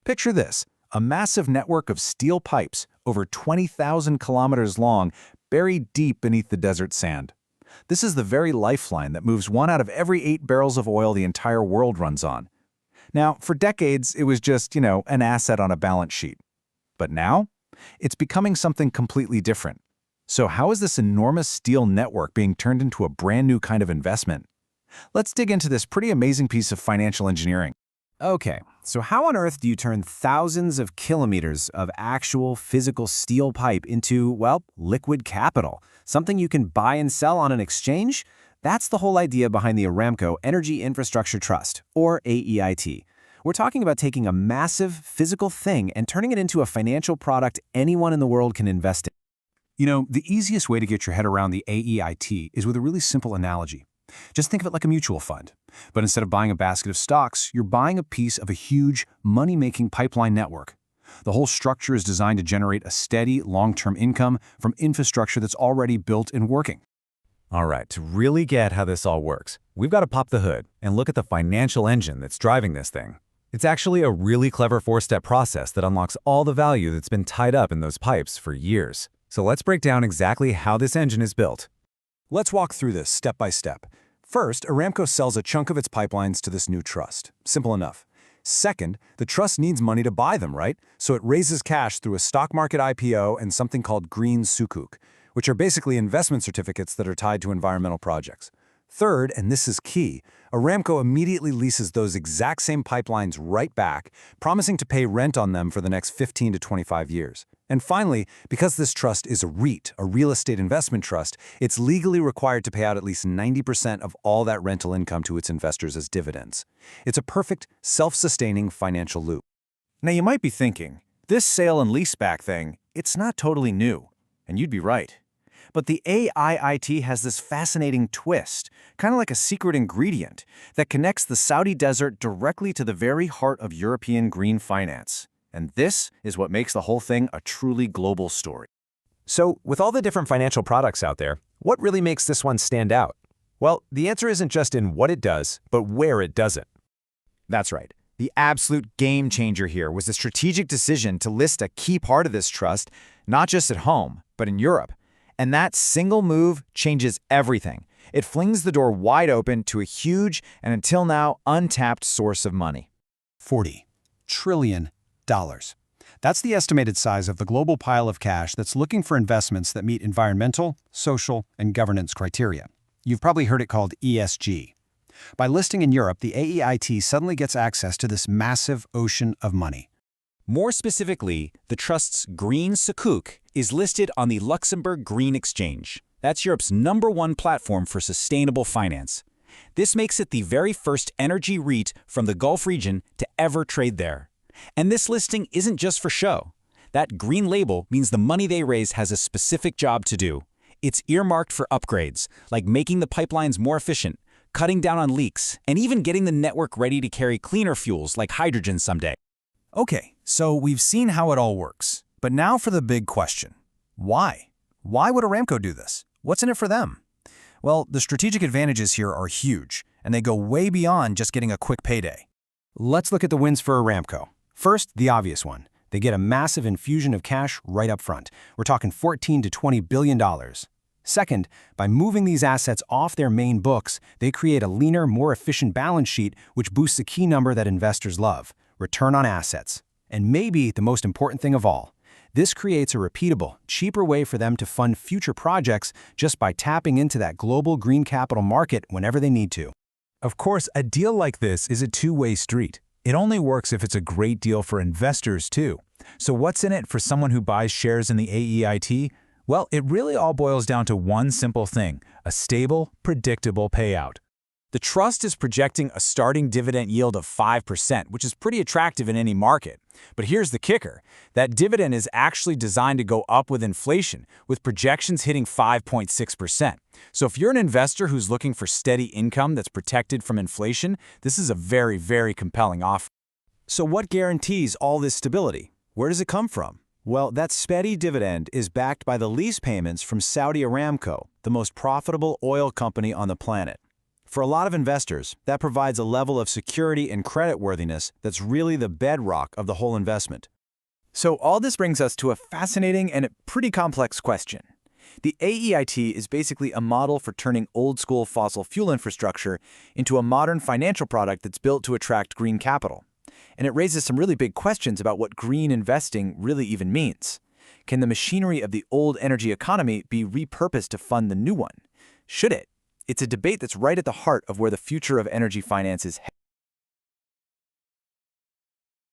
Picture this, a massive network of steel pipes, over 20,000 kilometers long, buried deep beneath the desert sand. This is the very lifeline that moves 1 out of every 8 barrels of oil the entire world runs on. Now, for decades, it was just, an asset on a balance sheet. But now, it's becoming something completely different. So how is this enormous steel network being turned into a brand new kind of investment? Let's dig into this pretty amazing piece of financial engineering. Okay, so how on earth do you turn thousands of kilometers of actual physical steel pipe into, well, liquid capital? Something you can buy and sell on an exchange? That's the whole idea behind the Aramco Energy Infrastructure Trust, or AEIT. We're talking about taking a massive physical thing and turning it into a financial product anyone in the world can invest in. The easiest way to get your head around the AEIT is with a really simple analogy. Just think of it like a mutual fund. But instead of buying a basket of stocks, you're buying a piece of a huge, money-making pipeline network. The whole structure is designed to generate a steady, long-term income from infrastructure that's already built and working. All right, to really get how this all works, we've got to pop the hood and look at the financial engine that's driving this thing. It's actually a really clever 4-step process that unlocks all the value that's been tied up in those pipes for years. So let's break down exactly how this engine is built. Let's walk through this step by step. First, Aramco sells a chunk of its pipelines to this new trust. Simple enough. Second, the trust needs money to buy them, right? So it raises cash through a stock market IPO and something called green sukuk, which are basically investment certificates that are tied to environmental projects. Third, and this is key, Aramco immediately leases those exact same pipelines right back, promising to pay rent on them for the next 15 to 25 years. And finally, because this trust is a REIT, a real estate investment trust, it's legally required to pay out at least 90% of all that rental income to its investors as dividends. It's a perfect, self-sustaining financial loop. Now you might be thinking, this sale and leaseback thing, it's not totally new. And you'd be right. But the AEIT has this fascinating twist, kind of like a secret ingredient, that connects the Saudi desert directly to the very heart of European green finance. And this is what makes the whole thing a truly global story. So, with all the different financial products out there, what really makes this one stand out? Well, the answer isn't just in what it does, but where it does it. That's right. The absolute game changer here was the strategic decision to list a key part of this trust, not just at home, but in Europe. And that single move changes everything. It flings the door wide open to a huge and until now untapped source of money. $40 trillion. That's the estimated size of the global pile of cash that's looking for investments that meet environmental, social, and governance criteria. You've probably heard it called ESG. By listing in Europe, the AEIT suddenly gets access to this massive ocean of money. More specifically, the trust's green sukuk is listed on the Luxembourg Green Exchange. That's Europe's #1 platform for sustainable finance. This makes it the very first energy REIT from the Gulf region to ever trade there. And this listing isn't just for show. That green label means the money they raise has a specific job to do. It's earmarked for upgrades, like making the pipelines more efficient, cutting down on leaks, and even getting the network ready to carry cleaner fuels like hydrogen someday. Okay, so we've seen how it all works. But now for the big question. Why? Why would Aramco do this? What's in it for them? Well, the strategic advantages here are huge, and they go way beyond just getting a quick payday. Let's look at the wins for Aramco. First, the obvious one. They get a massive infusion of cash right up front. We're talking $14 to $20 billion. Second, by moving these assets off their main books, they create a leaner, more efficient balance sheet, which boosts a key number that investors love: return on assets. And maybe the most important thing of all, this creates a repeatable, cheaper way for them to fund future projects just by tapping into that global green capital market whenever they need to. Of course, a deal like this is a two-way street. It only works if it's a great deal for investors, too. So what's in it for someone who buys shares in the AEIT? Well, it really all boils down to one simple thing: a stable, predictable payout. The trust is projecting a starting dividend yield of 5%, which is pretty attractive in any market. But here's the kicker. That dividend is actually designed to go up with inflation, with projections hitting 5.6%. So if you're an investor who's looking for steady income that's protected from inflation, this is a very, very compelling offer. So what guarantees all this stability? Where does it come from? Well, that steady dividend is backed by the lease payments from Saudi Aramco, the most profitable oil company on the planet. For a lot of investors, that provides a level of security and creditworthiness that's really the bedrock of the whole investment. So all this brings us to a fascinating and pretty complex question. The AEIT is basically a model for turning old-school fossil fuel infrastructure into a modern financial product that's built to attract green capital. And it raises some really big questions about what green investing really even means. Can the machinery of the old energy economy be repurposed to fund the new one? Should it? It's a debate that's right at the heart of where the future of energy finance is headed.